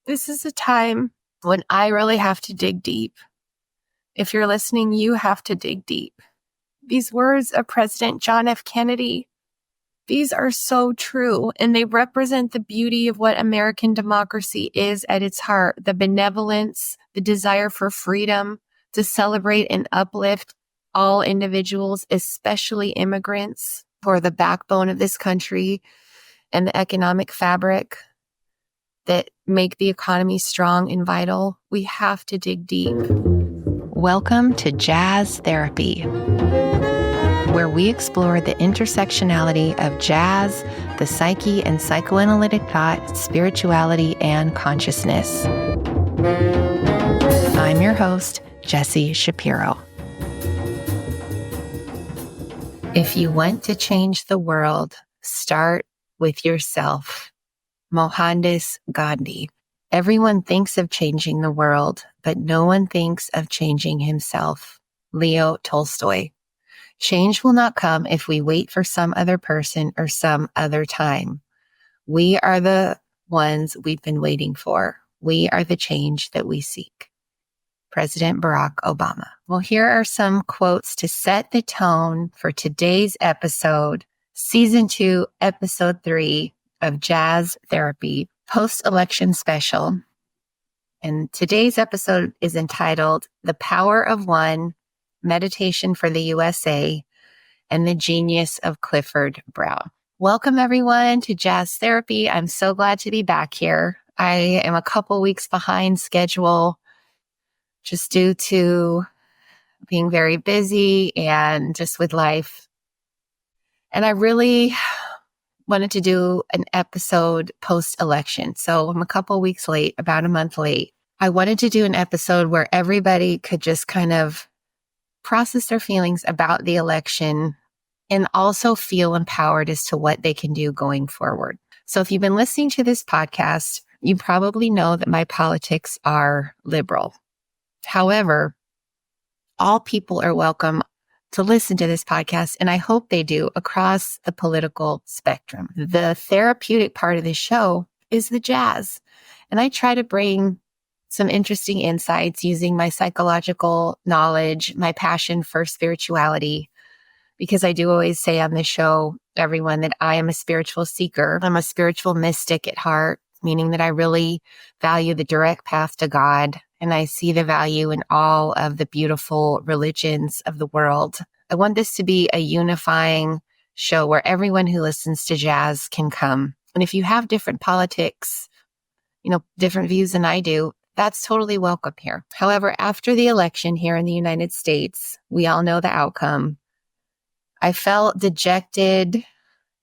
This is a time when I really have to dig deep. If you're listening, you have to dig deep. These words of President John F. Kennedy, these are so true, and they represent the beauty of what American democracy is at its heart, the benevolence, the desire for freedom, to celebrate and uplift all individuals, especially immigrants, who are the backbone of this country and the economic fabric that make the economy strong and vital. We have to dig deep. Welcome to Jazz Therapy, where we explore the intersectionality of jazz, the psyche and psychoanalytic thought, spirituality, and consciousness. I'm your host, Jessie Shapiro. If you want to change the world, start with yourself. Mohandas Gandhi. Everyone thinks of changing the world, but no one thinks of changing himself. Leo Tolstoy. Change will not come if we wait for some other person or some other time. We are the ones we've been waiting for. We are the change that we seek. President Barack Obama. Well, here are some quotes to set the tone for today's episode, Season 2, Episode 3 of Jazz Therapy, post-election special. And today's episode is entitled The Power of One, Meditation for the USA, and the Genius of Clifford Brown. Welcome, everyone, to Jazz Therapy. I'm so glad to be back here. I am a couple weeks behind schedule just due to being very busy and just with life. And I really wanted to do an episode post-election. So I'm a couple weeks late, about a month late. I wanted to do an episode where everybody could just kind of process their feelings about the election and also feel empowered as to what they can do going forward. So if you've been listening to this podcast, you probably know that my politics are liberal. However, all people are welcome to listen to this podcast, and I hope they do, across the political spectrum. The therapeutic part of the show is the jazz, and I try to bring some interesting insights using my psychological knowledge, my passion for spirituality, because I do always say on this show, everyone, that I am a spiritual seeker. I'm a spiritual mystic at heart, meaning that I really value the direct path to God. And I see the value in all of the beautiful religions of the world. I want this to be a unifying show where everyone who listens to jazz can come. And if you have different politics, different views than I do, that's totally welcome here. However, after the election here in the United States, we all know the outcome. I felt dejected,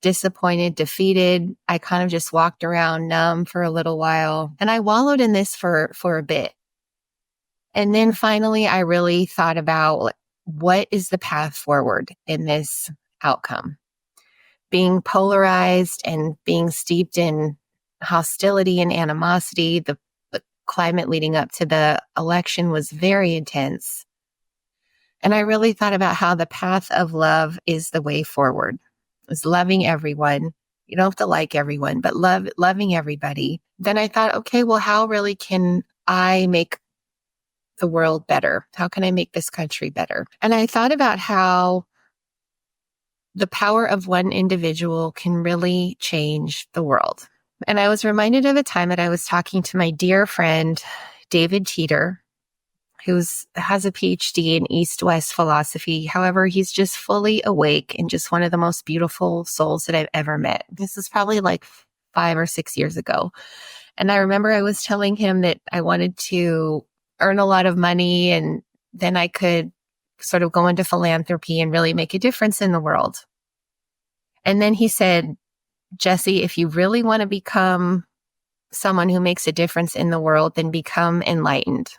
disappointed, defeated. I kind of just walked around numb for a little while. And I wallowed in this for a bit. And then finally, I really thought about what is the path forward in this outcome. Being polarized and being steeped in hostility and animosity, the climate leading up to the election was very intense. And I really thought about how the path of love is the way forward. It's loving everyone. You don't have to like everyone, but loving everybody. Then I thought, okay, well, how really can I make the world better? How can I make this country better? And I thought about how the power of one individual can really change the world. And I was reminded of a time that I was talking to my dear friend, David Teeter, who has a PhD in East-West philosophy. However, he's just fully awake and just one of the most beautiful souls that I've ever met. This is probably like 5 or 6 years ago. And I remember I was telling him that I wanted to earn a lot of money, and then I could sort of go into philanthropy and really make a difference in the world. And then he said, Jessie, if you really want to become someone who makes a difference in the world, then become enlightened.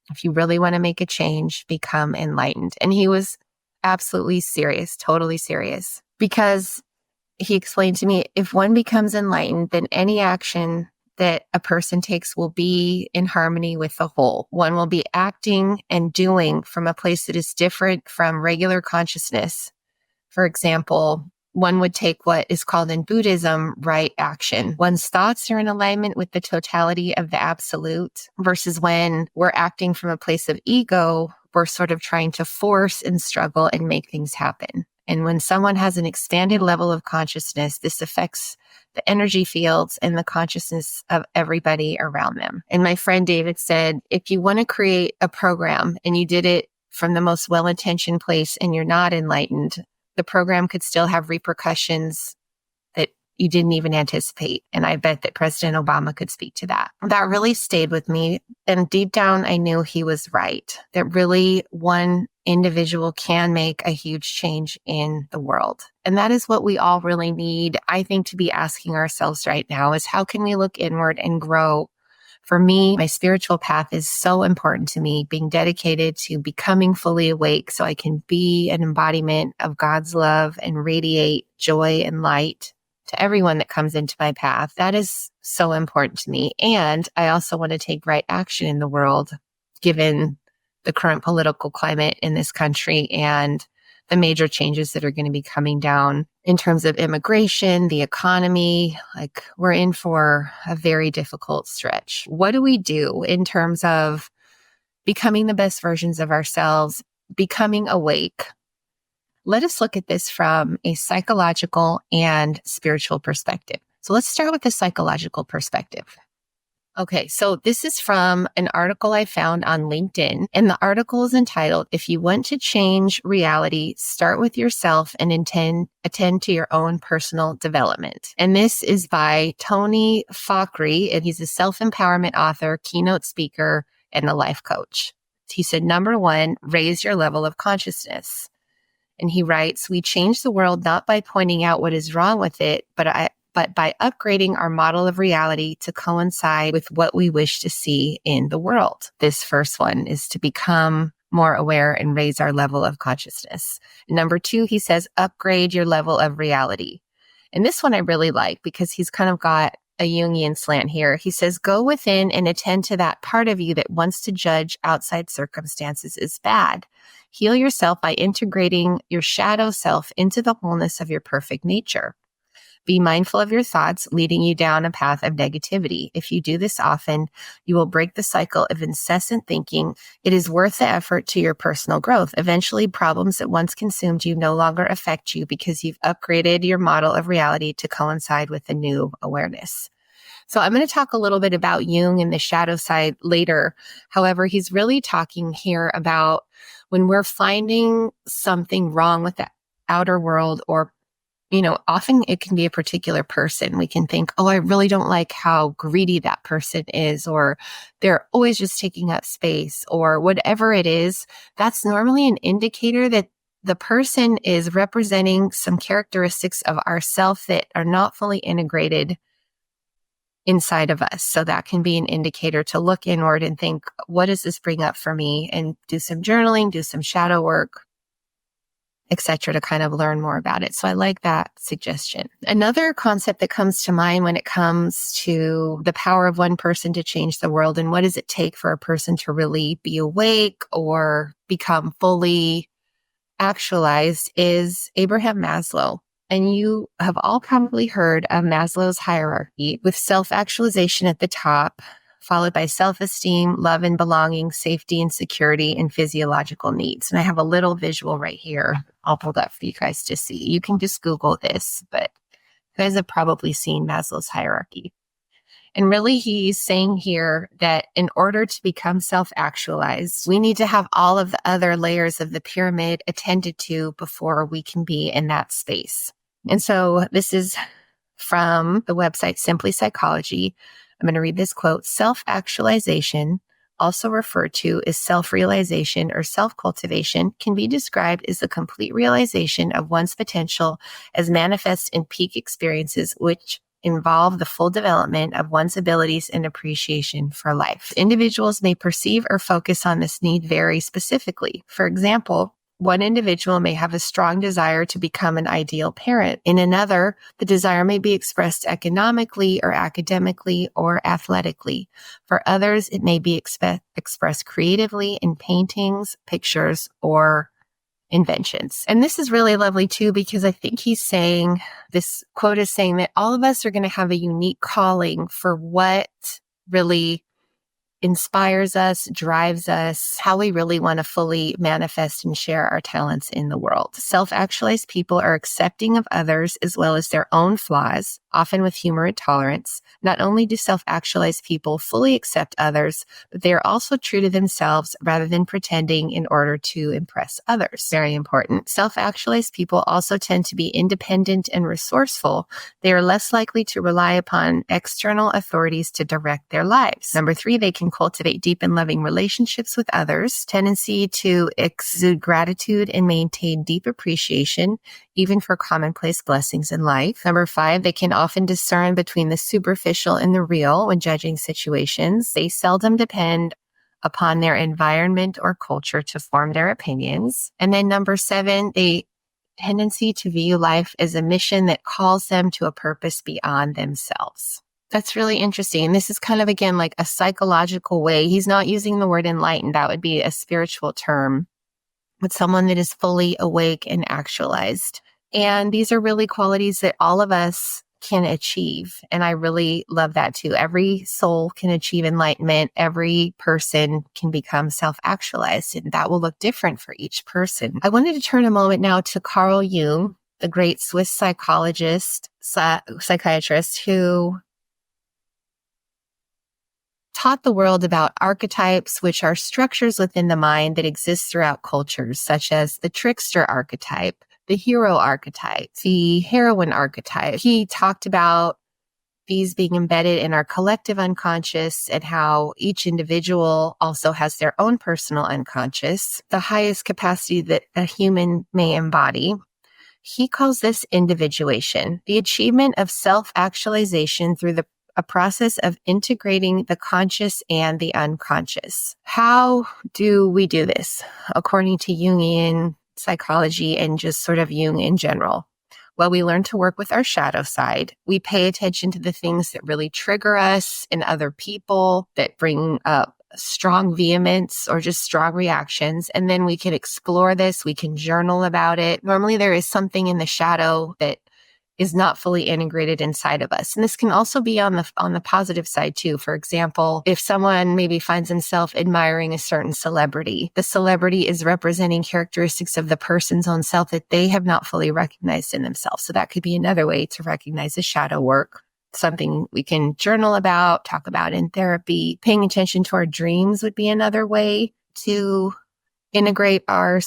If you really want to make a change, become enlightened. And he was absolutely serious, totally serious, because he explained to me, if one becomes enlightened, then any action that a person takes will be in harmony with the whole. One will be acting and doing from a place that is different from regular consciousness. For example, one would take what is called in Buddhism right action. One's thoughts are in alignment with the totality of the absolute, versus when we're acting from a place of ego, we're sort of trying to force and struggle and make things happen. And when someone has an expanded level of consciousness, this affects the energy fields and the consciousness of everybody around them. And my friend David said, if you want to create a program and you did it from the most well-intentioned place and you're not enlightened, the program could still have repercussions that you didn't even anticipate. And I bet that President Obama could speak to that. That really stayed with me. And deep down, I knew he was right, that really one individual can make a huge change in the world. And that is what we all really need, I think, to be asking ourselves right now is how can we look inward and grow? For me, my spiritual path is so important to me, being dedicated to becoming fully awake so I can be an embodiment of God's love and radiate joy and light to everyone that comes into my path. That is so important to me. And I also want to take right action in the world, given the current political climate in this country and the major changes that are going to be coming down in terms of immigration, the economy. Like, we're in for a very difficult stretch. What do we do in terms of becoming the best versions of ourselves, becoming awake? Let us look at this from a psychological and spiritual perspective. So let's start with the psychological perspective. Okay, so this is from an article I found on LinkedIn, and the article is entitled, If You Want to Change Reality, Start with Yourself and Attend to Your Own Personal Development. And this is by Tony Fakri, and he's a self-empowerment author, keynote speaker, and a life coach. He said, number one, raise your level of consciousness. And he writes, we change the world not by pointing out what is wrong with it, but by upgrading our model of reality to coincide with what we wish to see in the world. This first one is to become more aware and raise our level of consciousness. Number two, he says, upgrade your level of reality. And this one I really like because he's kind of got a Jungian slant here. He says, go within and attend to that part of you that wants to judge outside circumstances is bad. Heal yourself by integrating your shadow self into the wholeness of your perfect nature. Be mindful of your thoughts leading you down a path of negativity. If you do this often, you will break the cycle of incessant thinking. It is worth the effort to your personal growth. Eventually, problems that once consumed you no longer affect you because you've upgraded your model of reality to coincide with the new awareness. So I'm going to talk a little bit about Jung and the shadow side later. However, he's really talking here about when we're finding something wrong with the outer world, or often it can be a particular person. We can think, oh, I really don't like how greedy that person is, or they're always just taking up space, or whatever it is. That's normally an indicator that the person is representing some characteristics of ourself that are not fully integrated inside of us. So that can be an indicator to look inward and think, what does this bring up for me? And do some journaling, do some shadow work, etc., to kind of learn more about it. So I like that suggestion. Another concept that comes to mind when it comes to the power of one person to change the world and what does it take for a person to really be awake or become fully actualized is Abraham Maslow. And you have all probably heard of Maslow's hierarchy, with self-actualization at the top, followed by self-esteem, love and belonging, safety and security, and physiological needs. And I have a little visual right here I'll pull up for you guys to see. You can just Google this, but you guys have probably seen Maslow's hierarchy. And really, he's saying here that in order to become self-actualized, we need to have all of the other layers of the pyramid attended to before we can be in that space. And so this is from the website Simply Psychology. I'm going to read this quote. Self-actualization, also referred to as self-realization or self-cultivation, can be described as the complete realization of one's potential as manifest in peak experiences, which involve the full development of one's abilities and appreciation for life. Individuals may perceive or focus on this need very specifically. For example, one individual may have a strong desire to become an ideal parent. In another, the desire may be expressed economically or academically or athletically. For others, it may be expressed creatively in paintings, pictures, or inventions. And this is really lovely too, because I think this quote is saying that all of us are going to have a unique calling for what really inspires us, drives us, how we really want to fully manifest and share our talents in the world. Self-actualized people are accepting of others as well as their own flaws, often with humor and tolerance. Not only do self-actualized people fully accept others, but they are also true to themselves rather than pretending in order to impress others. Very important. Self-actualized people also tend to be independent and resourceful. They are less likely to rely upon external authorities to direct their lives. Number 3, they can cultivate deep and loving relationships with others, tendency to exude gratitude and maintain deep appreciation, even for commonplace blessings in life. Number 5, they can often discern between the superficial and the real when judging situations. They seldom depend upon their environment or culture to form their opinions. And then number 7, they tendency to view life as a mission that calls them to a purpose beyond themselves. That's really interesting. And this is kind of, again, like a psychological way. He's not using the word enlightened. That would be a spiritual term, but someone that is fully awake and actualized. And these are really qualities that all of us can achieve. And I really love that too. Every soul can achieve enlightenment. Every person can become self-actualized, and that will look different for each person. I wanted to turn a moment now to Carl Jung, the great Swiss psychiatrist who taught the world about archetypes, which are structures within the mind that exist throughout cultures, such as the trickster archetype, the hero archetype, the heroine archetype. He talked about these being embedded in our collective unconscious and how each individual also has their own personal unconscious, the highest capacity that a human may embody. He calls this individuation, the achievement of self-actualization through a process of integrating the conscious and the unconscious. How do we do this? According to Jungian psychology and just sort of Jung in general. Well, we learn to work with our shadow side. We pay attention to the things that really trigger us in other people, that bring up strong vehemence or just strong reactions. And then we can explore this. We can journal about it. Normally there is something in the shadow that is not fully integrated inside of us. And this can also be on the positive side too. For example, if someone maybe finds himself admiring a certain celebrity, the celebrity is representing characteristics of the person's own self that they have not fully recognized in themselves. So that could be another way to recognize the shadow work, something we can journal about, talk about in therapy. Paying attention to our dreams would be another way to integrate our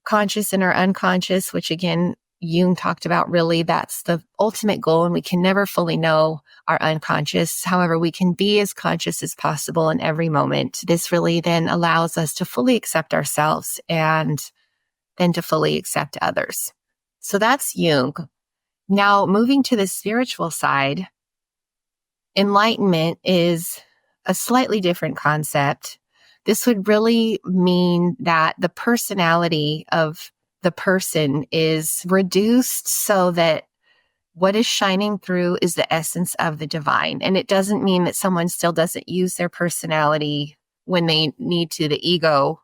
conscious and our unconscious, which again, Jung talked about. Really, that's the ultimate goal, and we can never fully know our unconscious. However, we can be as conscious as possible in every moment. This really then allows us to fully accept ourselves and then to fully accept others. So that's Jung. Now, moving to the spiritual side, enlightenment is a slightly different concept. This would really mean that the personality of the person is reduced so that what is shining through is the essence of the divine. And it doesn't mean that someone still doesn't use their personality when they need to, the ego,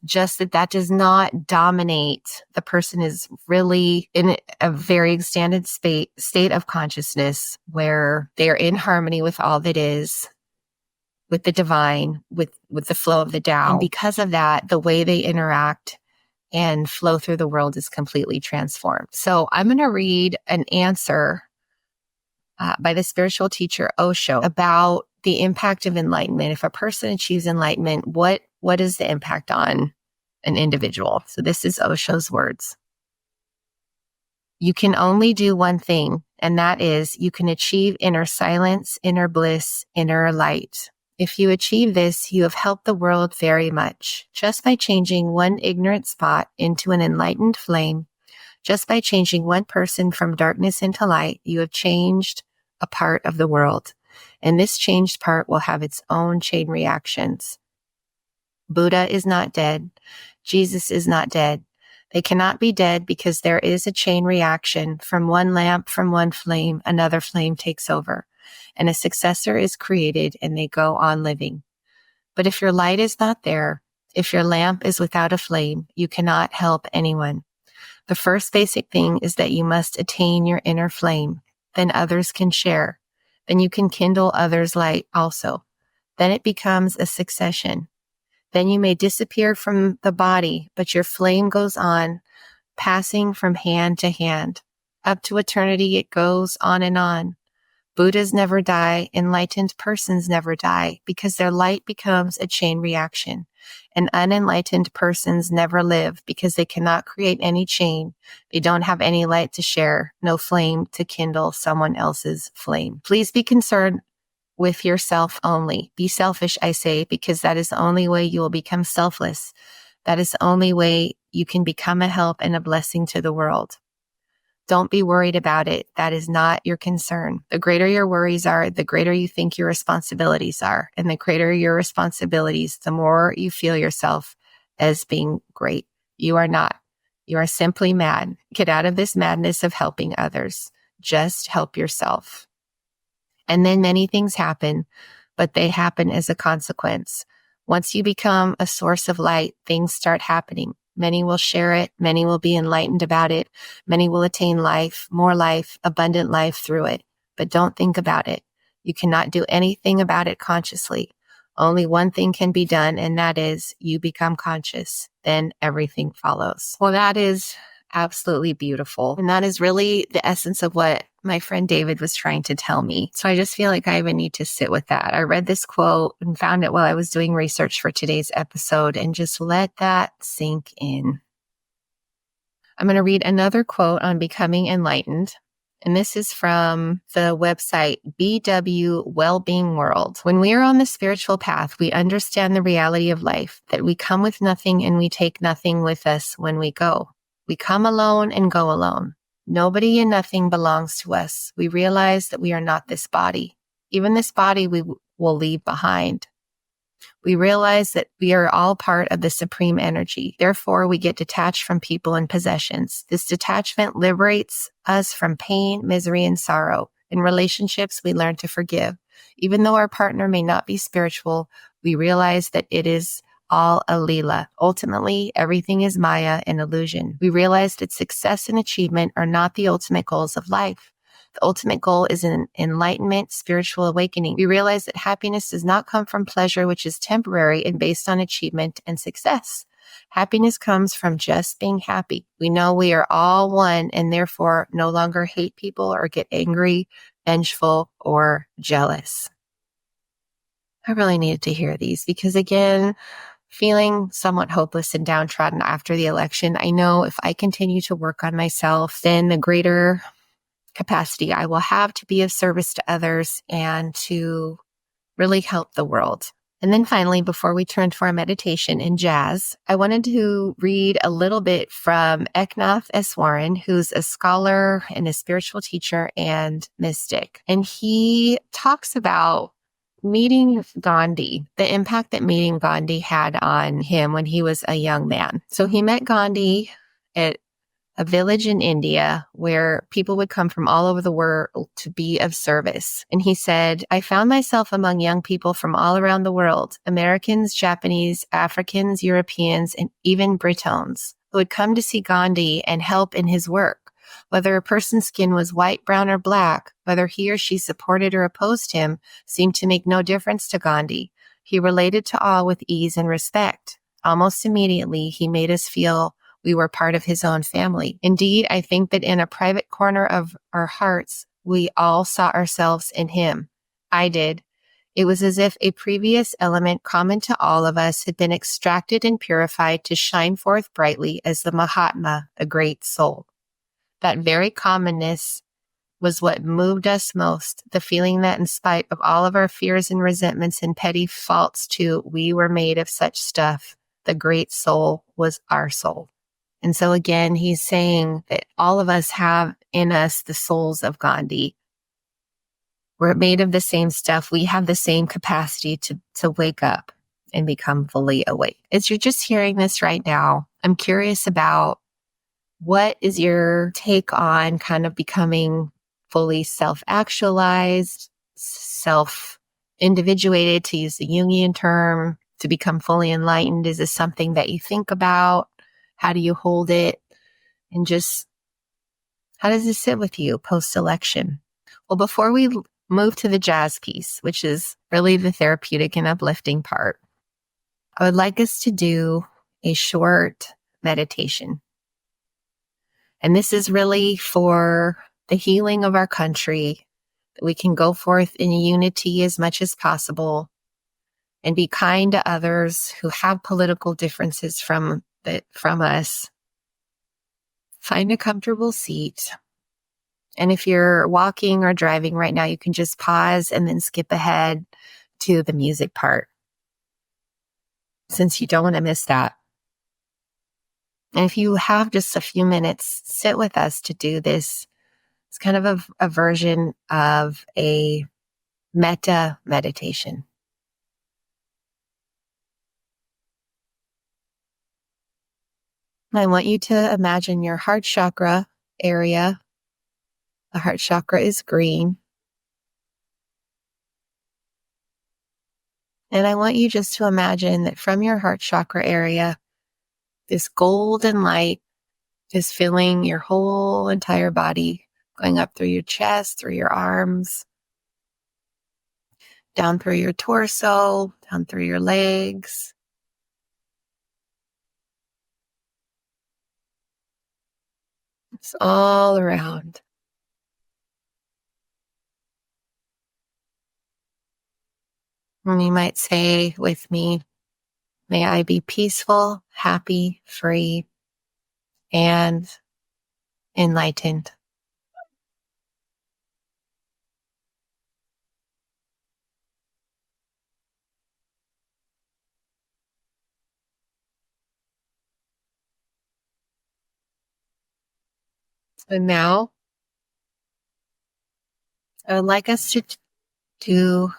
just that does not dominate. The person is really in a very extended state of consciousness where they are in harmony with all that is, with the divine, with the flow of the Tao. And because of that, the way they interact and flow through the world is completely transformed. So I'm going to read an answer by the spiritual teacher Osho about the impact of enlightenment. If a person achieves enlightenment, what is the impact on an individual? So this is Osho's words. You can only do one thing, and that is you can achieve inner silence, inner bliss, inner light. If you achieve this, you have helped the world very much. Just by changing one ignorant spot into an enlightened flame, just by changing one person from darkness into light, you have changed a part of the world. And this changed part will have its own chain reactions. Buddha is not dead. Jesus is not dead. They cannot be dead because there is a chain reaction. From one lamp, from one flame, another flame takes over, and a successor is created, and they go on living. But if your light is not there, If your lamp is without a flame, you cannot help anyone. The first basic thing is that you must attain your inner flame. Then others can share. Then you can kindle others' light also. Then it becomes a succession. Then you may disappear from the body, but your flame goes on, passing from hand to hand. Up to eternity it goes on and on. Buddhas never die, enlightened persons never die, because their light becomes a chain reaction. And unenlightened persons never live, because they cannot create any chain. They don't have any light to share, no flame to kindle someone else's flame. Please be concerned with yourself only. Be selfish, I say, because that is the only way you will become selfless. That is the only way you can become a help and a blessing to the world. Don't be worried about it. That is not your concern. The greater your worries are, the greater you think your responsibilities are. And the greater your responsibilities, the more you feel yourself as being great. You are not. You are simply mad. Get out of this madness of helping others. Just help yourself. And then many things happen, but they happen as a consequence. Once you become a source of light, things start happening. Many will share it. Many will be enlightened about it. Many will attain life, more life, abundant life through it. But don't think about it. You cannot do anything about it consciously. Only one thing can be done, and that is you become conscious. Then everything follows. Well, that is absolutely beautiful. And that is really the essence of what my friend David was trying to tell me. So I just feel like I even need to sit with that. I read this quote and found it while I was doing research for today's episode, and just let that sink in. I'm going to read another quote on becoming enlightened. And this is from the website BW Wellbeing World. When we are on the spiritual path, we understand the reality of life, that we come with nothing and we take nothing with us when we go. We come alone and go alone. Nobody and nothing belongs to us. We realize that we are not this body. Even this body we will leave behind. We realize that we are all part of the supreme energy. Therefore, we get detached from people and possessions. This detachment liberates us from pain, misery, and sorrow. In relationships, we learn to forgive. Even though our partner may not be spiritual, we realize that it is all a Leela. Ultimately, everything is Maya, an illusion. We realize that success and achievement are not the ultimate goals of life. The ultimate goal is an enlightenment, spiritual awakening. We realize that happiness does not come from pleasure, which is temporary and based on achievement and success. Happiness comes from just being happy. We know we are all one and therefore no longer hate people or get angry, vengeful, or jealous. I really needed to hear these because, again, feeling somewhat hopeless and downtrodden after the election, I know if I continue to work on myself, then the greater capacity I will have to be of service to others and to really help the world. And then finally, before we turn to our meditation in jazz, I wanted to read a little bit from Eknath S. Warren, who's a scholar and a spiritual teacher and mystic. And he talks about meeting Gandhi, the impact that meeting Gandhi had on him when he was a young man. So he met Gandhi at a village in India where people would come from all over the world to be of service. And he said, I found myself among young people from all around the world, Americans, Japanese, Africans, Europeans, and even Britons, who would come to see Gandhi and help in his work. Whether a person's skin was white, brown, or black, whether he or she supported or opposed him, seemed to make no difference to Gandhi. He related to all with ease and respect. Almost immediately, he made us feel we were part of his own family. Indeed, I think that in a private corner of our hearts, we all saw ourselves in him. I did. It was as if a previous element common to all of us had been extracted and purified to shine forth brightly as the Mahatma, a great soul. That very commonness was what moved us most, the feeling that in spite of all of our fears and resentments and petty faults too, we were made of such stuff. The great soul was our soul. And so again, he's saying that all of us have in us the souls of Gandhi. We're made of the same stuff. We have the same capacity to wake up and become fully awake. As you're just hearing this right now, I'm curious about what is your take on kind of becoming fully self-actualized, self-individuated, to use the Jungian term, to become fully enlightened? Is this something that you think about? How do you hold it? And just, how does this sit with you post-election? Well, before we move to the jazz piece, which is really the therapeutic and uplifting part, I would like us to do a short meditation. And this is really for the healing of our country, that we can go forth in unity as much as possible and be kind to others who have political differences from us. Find a comfortable seat. And if you're walking or driving right now, you can just pause and then skip ahead to the music part, since you don't want to miss that. And if you have just a few minutes, sit with us to do this. It's kind of a version of a metta meditation. I want you to imagine your heart chakra area. The heart chakra is green. And I want you just to imagine that from your heart chakra area, this golden light is filling your whole entire body, going up through your chest, through your arms, down through your torso, down through your legs. It's all around. And you might say with me, may I be peaceful, happy, free, and enlightened. So now, I would like us to do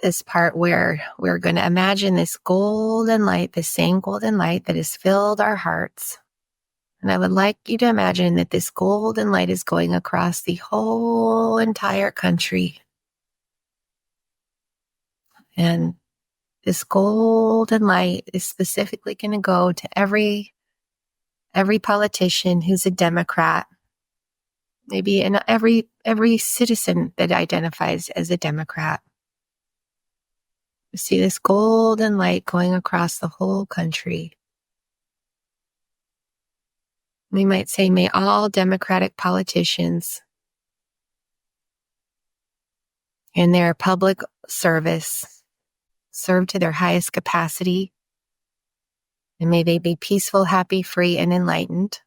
this part where we're going to imagine this golden light, the same golden light that has filled our hearts. And I would like you to imagine that this golden light is going across the whole entire country. And this golden light is specifically going to go to every politician who's a Democrat, maybe in every citizen that identifies as a Democrat. You see this golden light going across the whole country. We might say, may all Democratic politicians in their public service serve to their highest capacity, and may they be peaceful, happy, free, and enlightened.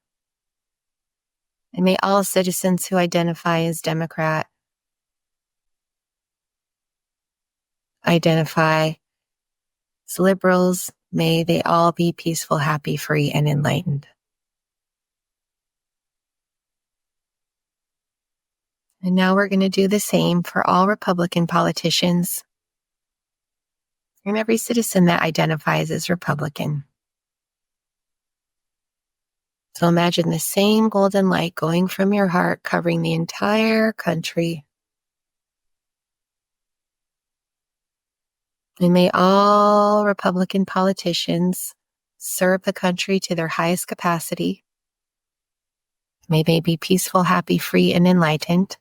And may all citizens who identify as Democrat identify as liberals, may they all be peaceful, happy, free, and enlightened. And now we're going to do the same for all Republican politicians and every citizen that identifies as Republican. So imagine the same golden light going from your heart, covering the entire country. And may all Republican politicians serve the country to their highest capacity. May they be peaceful, happy, free, and enlightened.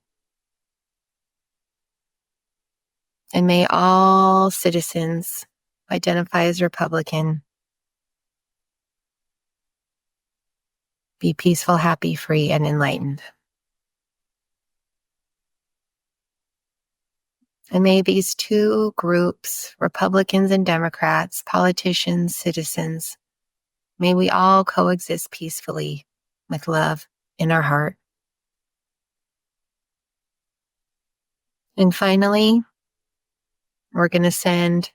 And may all citizens identify as Republican be peaceful, happy, free, and enlightened. And may these two groups, Republicans and Democrats, politicians, citizens, may we all coexist peacefully with love in our heart. And finally, we're going to send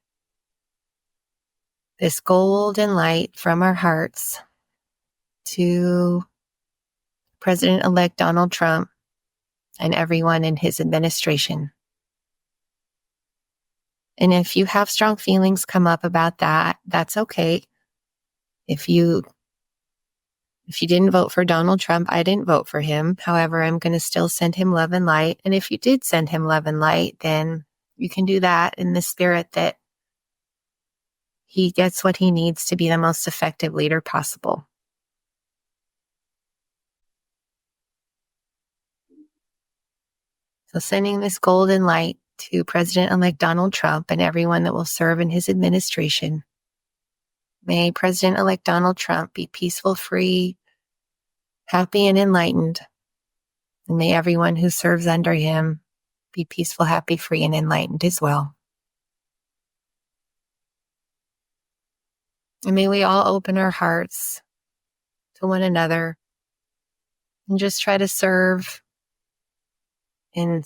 this golden light from our hearts to President-elect Donald Trump and everyone in his administration. And if you have strong feelings come up about that, that's okay. If you If you didn't vote for Donald Trump, I didn't vote for him. However, I'm going to still send him love and light. And if you did send him love and light, then you can do that in the spirit that he gets what he needs to be the most effective leader possible. So sending this golden light to President-elect Donald Trump and everyone that will serve in his administration. May President-elect Donald Trump be peaceful, free, happy, and enlightened. And may everyone who serves under him be peaceful, happy, free, and enlightened as well. And may we all open our hearts to one another and just try to serve in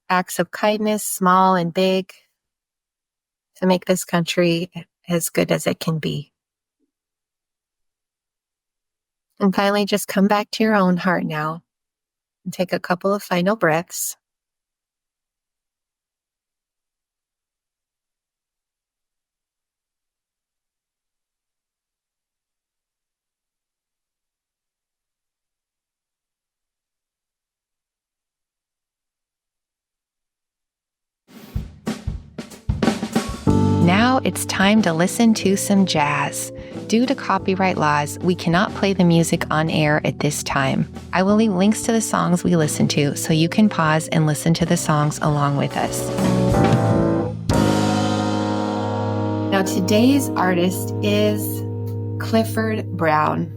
acts of kindness, small and big, to make this country as good as it can be. And finally, just come back to your own heart now and take a couple of final breaths. Now it's time to listen to some jazz. Due to copyright laws, we cannot play the music on air at this time. I will leave links to the songs we listen to so you can pause and listen to the songs along with us. Now today's artist is Clifford Brown.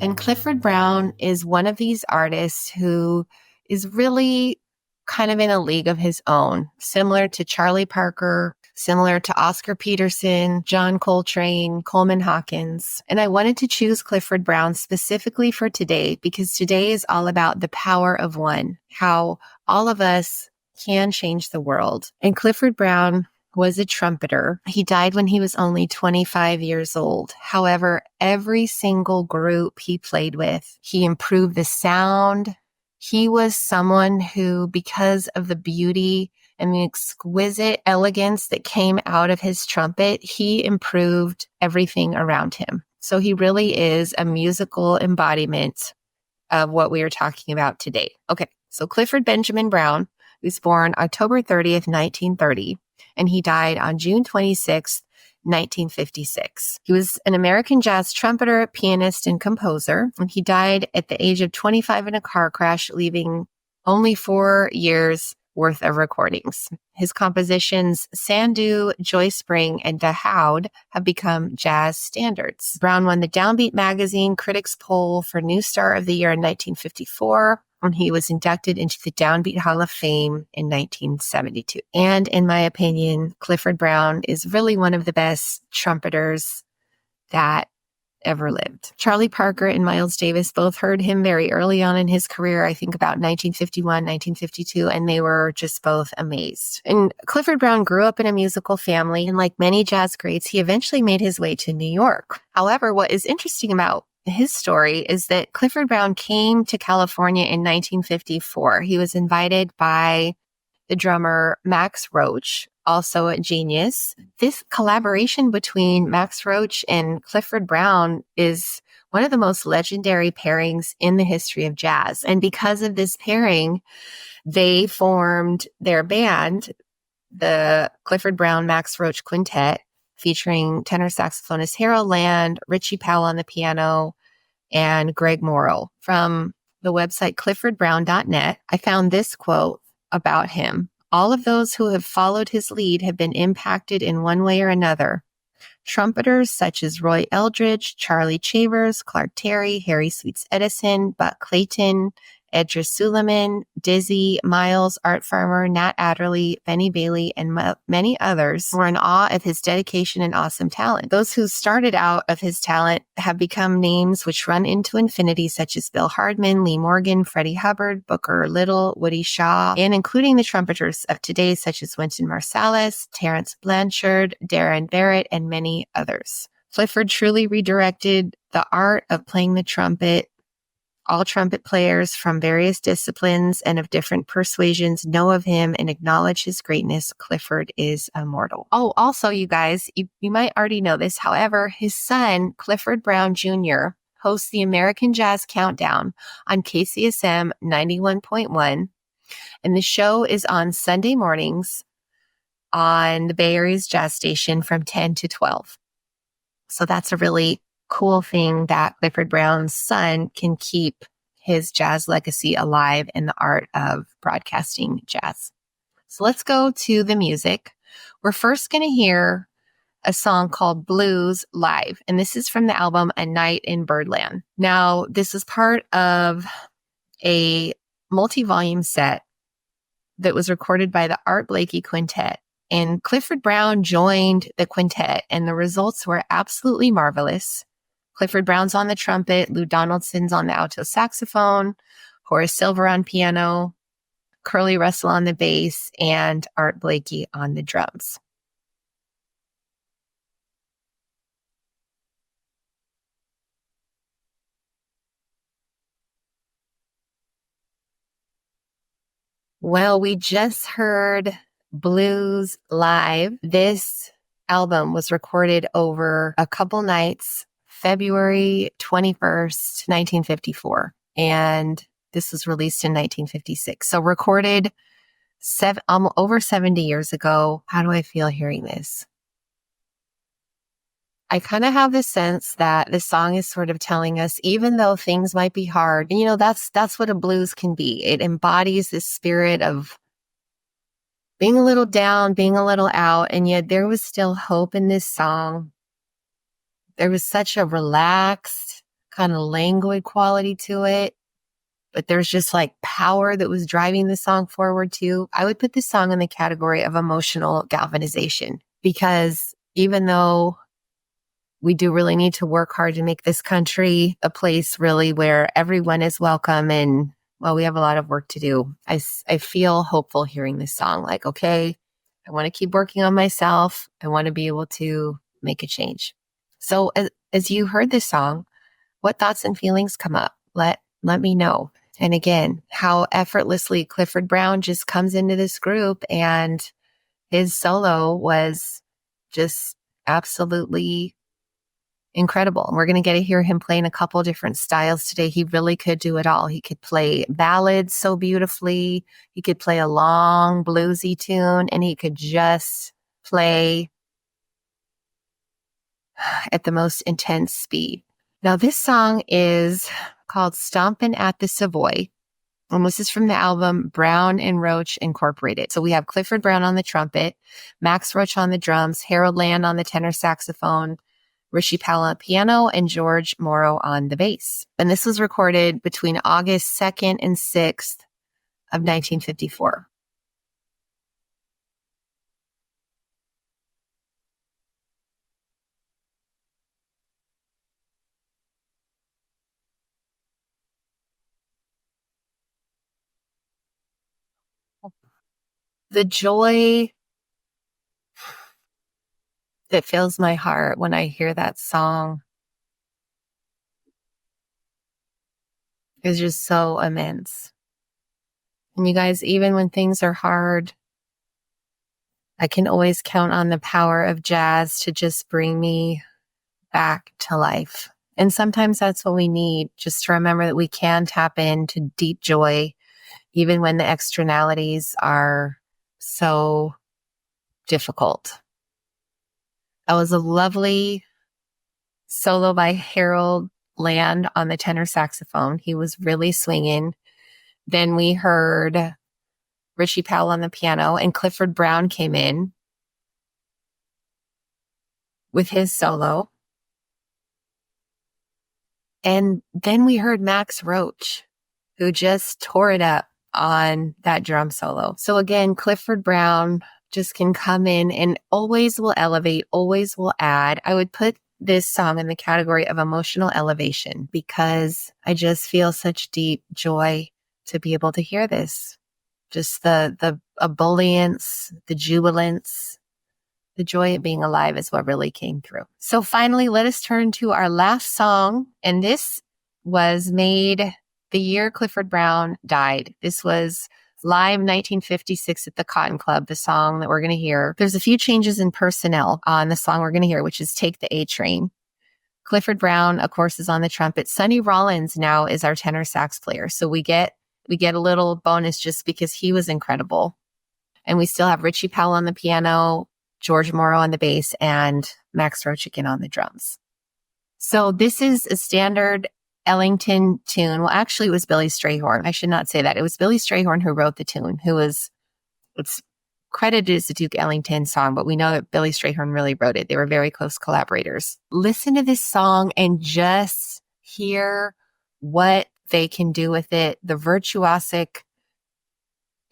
And Clifford Brown is one of these artists who is really kind of in a league of his own, similar to Charlie Parker, similar to Oscar Peterson, John Coltrane, Coleman Hawkins. And I wanted to choose Clifford Brown specifically for today because today is all about the power of one, how all of us can change the world. And Clifford Brown was a trumpeter. He died when he was only 25 years old. However, every single group he played with, he improved the sound. He was someone who, because of the beauty and the exquisite elegance that came out of his trumpet, he improved everything around him. So he really is a musical embodiment of what we are talking about today. Okay, so Clifford Benjamin Brown was born October 30th, 1930, and he died on June 26th, 1956. He was an American jazz trumpeter, pianist, and composer, and he died at the age of 25 in a car crash, leaving only 4 years worth of recordings. His compositions, Sandu, Joy Spring, and Dahoud, have become jazz standards. Brown won the Downbeat Magazine Critics Poll for New Star of the Year in 1954, and he was inducted into the Downbeat Hall of Fame in 1972. And in my opinion, Clifford Brown is really one of the best trumpeters that ever lived. Charlie Parker and Miles Davis both heard him very early on in his career, I think about 1951, 1952, and they were just both amazed. And Clifford Brown grew up in a musical family, and like many jazz greats, he eventually made his way to New York. However, what is interesting about his story is that Clifford Brown came to California in 1954. He was invited by the drummer Max Roach, also a genius. This collaboration between Max Roach and Clifford Brown is one of the most legendary pairings in the history of jazz. And because of this pairing, they formed their band, the Clifford Brown Max Roach Quintet, featuring tenor saxophonist Harold Land, Richie Powell on the piano, and Greg Morrow. From the website cliffordbrown.net, I found this quote about him. All of those who have followed his lead have been impacted in one way or another. Trumpeters such as Roy Eldridge, Charlie Chavers, Clark Terry, Harry Sweets Edison, Buck Clayton, Edris Suleiman, Dizzy, Miles, Art Farmer, Nat Adderley, Benny Bailey, and many others were in awe of his dedication and awesome talent. Those who started out of his talent have become names which run into infinity, such as Bill Hardman, Lee Morgan, Freddie Hubbard, Booker Little, Woody Shaw, and including the trumpeters of today, such as Wynton Marsalis, Terrence Blanchard, Darren Barrett, and many others. Clifford truly redirected the art of playing the trumpet. All trumpet players from various disciplines and of different persuasions know of him and acknowledge his greatness. Clifford is immortal. Oh, also, you guys, you might already know this. However, his son, Clifford Brown Jr., hosts the American Jazz Countdown on KCSM 91.1. And the show is on Sunday mornings on the Bay Area's jazz station from 10 to 12. So that's a really cool thing that Clifford Brown's son can keep his jazz legacy alive in the art of broadcasting jazz. So let's go to the music. We're first going to hear a song called Blues Live, and this is from the album A Night in Birdland. Now, this is part of a multi-volume set that was recorded by the Art Blakey Quintet. And Clifford Brown joined the quintet, and the results were absolutely marvelous. Clifford Brown's on the trumpet, Lou Donaldson's on the alto saxophone, Horace Silver on piano, Curly Russell on the bass, and Art Blakey on the drums. Well, we just heard Blues Live. This album was recorded over a couple nights, February 21st, 1954. And this was released in 1956. So recorded over 70 years ago. How do I feel hearing this? I kind of have this sense that this song is sort of telling us, even though things might be hard, that's what a blues can be. It embodies this spirit of being a little down, being a little out, and yet there was still hope in this song. There was such a relaxed, kind of languid quality to it, but there's just like power that was driving the song forward too. I would put this song in the category of emotional galvanization, because even though we do really need to work hard to make this country a place really where everyone is welcome, and well, we have a lot of work to do. I feel hopeful hearing this song. Like, okay, I want to keep working on myself. I want to be able to make a change. So as you heard this song, what thoughts and feelings come up? Let me know. And again, how effortlessly Clifford Brown just comes into this group, and his solo was just absolutely incredible. And we're going to get to hear him play in a couple different styles today. He really could do it all. He could play ballads so beautifully. He could play a long bluesy tune, and he could just play at the most intense speed. Now, this song is called Stompin' at the Savoy. And this is from the album Brown and Roach Incorporated. So we have Clifford Brown on the trumpet, Max Roach on the drums, Harold Land on the tenor saxophone, Richie Powell on piano, and George Morrow on the bass. And this was recorded between August 2nd and 6th of 1954. The joy that fills my heart when I hear that song is just so immense. And you guys, even when things are hard, I can always count on the power of jazz to just bring me back to life. And sometimes that's what we need, just to remember that we can tap into deep joy, even when the externalities are so difficult. That was a lovely solo by Harold Land on the tenor saxophone. He was really swinging. Then we heard Richie Powell on the piano, and Clifford Brown came in with his solo. And then we heard Max Roach, who just tore it up on that drum solo. So again, Clifford Brown just can come in and always will elevate, always will add. I would put this song in the category of emotional elevation, because I just feel such deep joy to be able to hear this. Just the ebullience, the jubilance, the joy of being alive is what really came through. So finally, let us turn to our last song. And this was made the year Clifford Brown died. This was live 1956 at the Cotton Club, the song that we're going to hear. There's a few changes in personnel on the song we're going to hear, which is Take the A Train. Clifford Brown, of course, is on the trumpet. Sonny Rollins now is our tenor sax player. So we get a little bonus just because he was incredible. And we still have Richie Powell on the piano, George Morrow on the bass, and Max Roach again on the drums. So this is a standard Ellington tune. Well, actually, it was Billy Strayhorn. I should not say that. It was Billy Strayhorn who wrote the tune, it's credited as a Duke Ellington song, but we know that Billy Strayhorn really wrote it. They were very close collaborators. Listen to this song and just hear what they can do with it. The virtuosic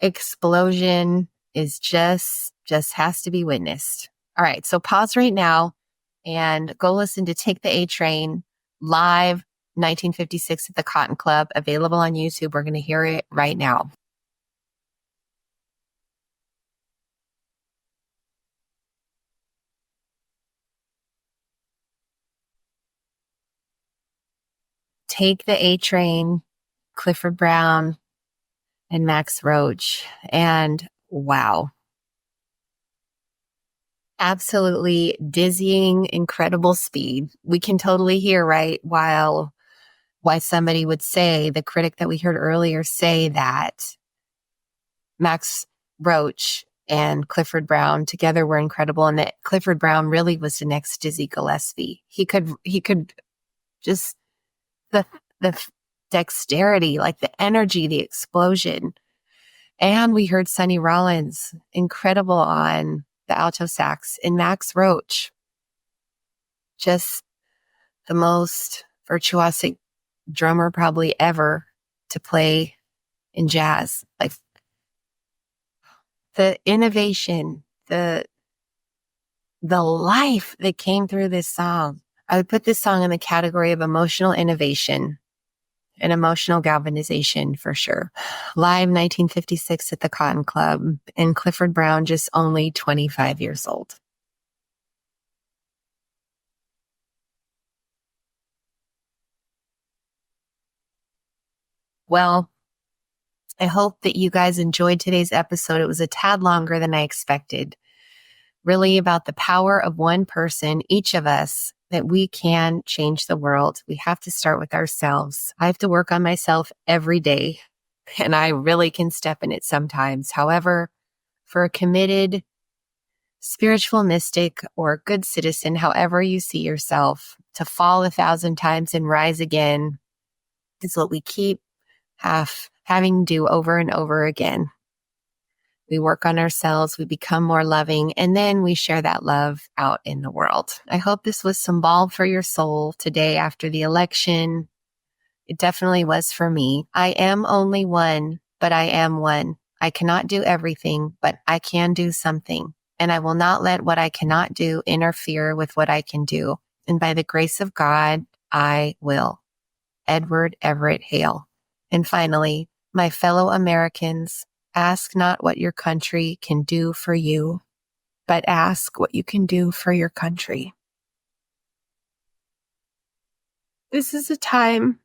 explosion is just has to be witnessed. All right, so pause right now and go listen to Take the A Train live 1956 at the Cotton Club, available on YouTube. We're going to hear it right now. Take the A Train, Clifford Brown, and Max Roach. And wow. Absolutely dizzying, incredible speed. We can totally hear, right, why somebody would say, the critic that we heard earlier say that Max Roach and Clifford Brown together were incredible, and that Clifford Brown really was the next Dizzy Gillespie. He could just the dexterity, like the energy, the explosion. And we heard Sonny Rollins, incredible on the alto sax, and Max Roach, just the most virtuosic drummer probably ever to play in jazz. Like the innovation, the life that came through this song. I would put this song in the category of emotional innovation and emotional galvanization for sure. Live 1956 at the Cotton Club, and Clifford Brown just only 25 years old. Well, I hope that you guys enjoyed today's episode. It was a tad longer than I expected. Really about the power of one person, each of us, that we can change the world. We have to start with ourselves. I have to work on myself every day, and I really can step in it sometimes. However, for a committed spiritual mystic or good citizen, however you see yourself, to fall 1,000 times and rise again is what we keep having to do over and over again. We work on ourselves, we become more loving, and then we share that love out in the world. I hope this was some balm for your soul today after the election. It definitely was for me. I am only one, but I am one. I cannot do everything, but I can do something. And I will not let what I cannot do interfere with what I can do. And by the grace of God, I will. Edward Everett Hale. And finally, my fellow Americans, ask not what your country can do for you, but ask what you can do for your country. This is a time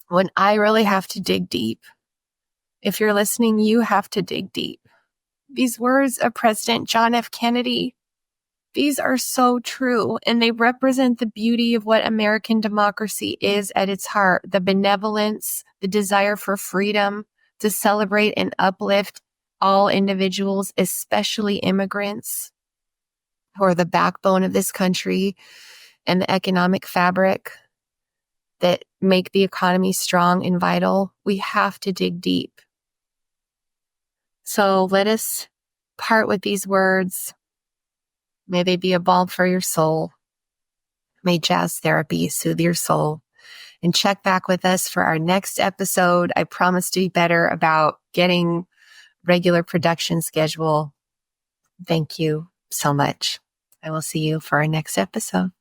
when I really have to dig deep. If you're listening, you have to dig deep. These words of President John F. Kennedy, these are so true, and they represent the beauty of what American democracy is at its heart, the benevolence, the desire for freedom, to celebrate and uplift all individuals, especially immigrants, who are the backbone of this country and the economic fabric that make the economy strong and vital. We have to dig deep. So let us part with these words. May they be a balm for your soul. May jazz therapy soothe your soul. And check back with us for our next episode. I promise to be better about getting regular production schedule. Thank you so much. I will see you for our next episode.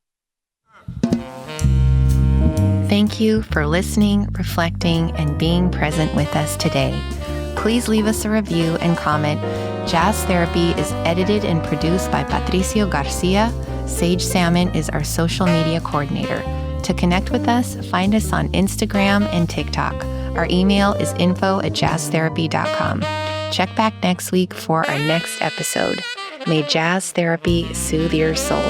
Thank you for listening, reflecting, and being present with us today. Please leave us a review and comment. Jazz Therapy is edited and produced by Patricio Garcia. Sage Salmon is our social media coordinator. To connect with us, find us on Instagram and TikTok. Our email is info@jazztherapy.com. Check back next week for our next episode. May jazz therapy soothe your soul.